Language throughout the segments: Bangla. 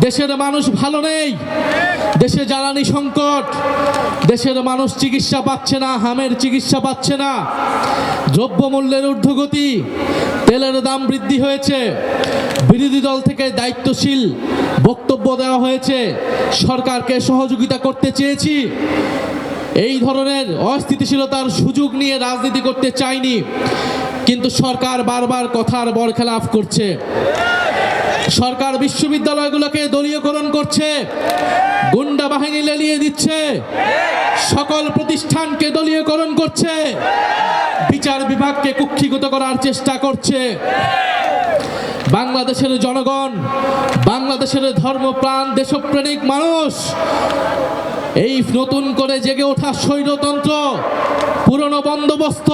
দেশের মানুষ ভালো নেই, দেশে জ্বালানি সংকট, দেশের মানুষ চিকিৎসা পাচ্ছে না, হামের চিকিৎসা পাচ্ছে না, দ্রব্যমূল্যের ঊর্ধ্বগতি, তেলের দাম বৃদ্ধি হয়েছে। বিরোধী দল থেকে দায়িত্বশীল বক্তব্য দেওয়া হয়েছে, সরকারকে সহযোগিতা করতে চেয়েছি। এই ধরনের অস্থিতিশীলতার সুযোগ নিয়ে রাজনীতি করতে চাইনি, কিন্তু সরকার বারবার কথার বরখেলাপ করছে। সরকার বিশ্ববিদ্যালয়গুলোকে দলীয়করণ করছে, গুন্ডা বাহিনী লেলিয়ে দিচ্ছে, সকল প্রতিষ্ঠানকে দলীয়করণ করছে, বিচার বিভাগকে কুক্ষিগত করার চেষ্টা করছে। বাংলাদেশের জনগণ, বাংলাদেশের ধর্মপ্রাণ দেশপ্রেমিক মানুষ এই নতুন করে জেগে ওঠা স্বৈরতন্ত্র, পুরনো বন্দোবস্ত,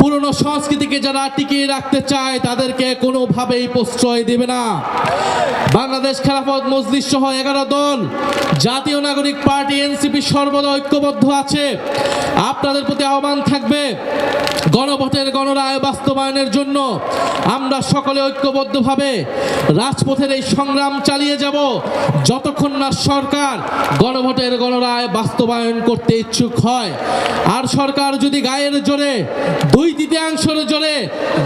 পুরনো সংস্কৃতিকে যারা টিকিয়ে রাখতে চায় তাদেরকে কোনোভাবেই প্রশ্রয় দেবে না। বাংলাদেশ খেলাফত মজলিস সহ 11 দল, জাতীয় নাগরিক পার্টি এনসিপি সর্বদা ঐক্যবদ্ধ আছে। আপনাদের প্রতি আহ্বান থাকবে, গণভোটের গণরায় বাস্তবায়নের জন্য আমরা সকলে ঐক্যবদ্ধভাবে রাজপথের এই সংগ্রাম চালিয়ে যাব, যতক্ষণ না সরকার গণভোটের গণরায় বাস্তবায়ন করতে ইচ্ছুক হয়। আর সরকার যদি গায়ের জোরে, 2/3 জোরে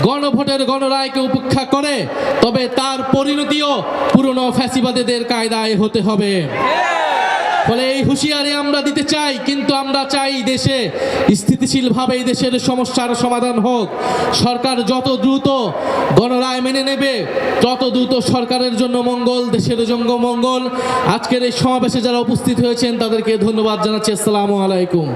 গণভোটের গণরায়কে উপেক্ষা করে, তবে তার পরিণতিও পুরনো ফ্যাসিবাদীদের কায়দায় হতে হবে। ফলে এই হুঁশিয়ারি আমরা দিতে চাই, কিন্তু আমরা চাই দেশে স্থিতিশীলভাবে এই দেশের সমস্যার সমাধান হোক। সরকার যত দ্রুত গণরায় মেনে নেবে তত দ্রুত সরকারের জন্য মঙ্গল, দেশের জন্য মঙ্গল। আজকের এই সমাবেশে যারা উপস্থিত হয়েছেন তাদেরকে ধন্যবাদ জানাচ্ছি। আসসালামু আলাইকুম।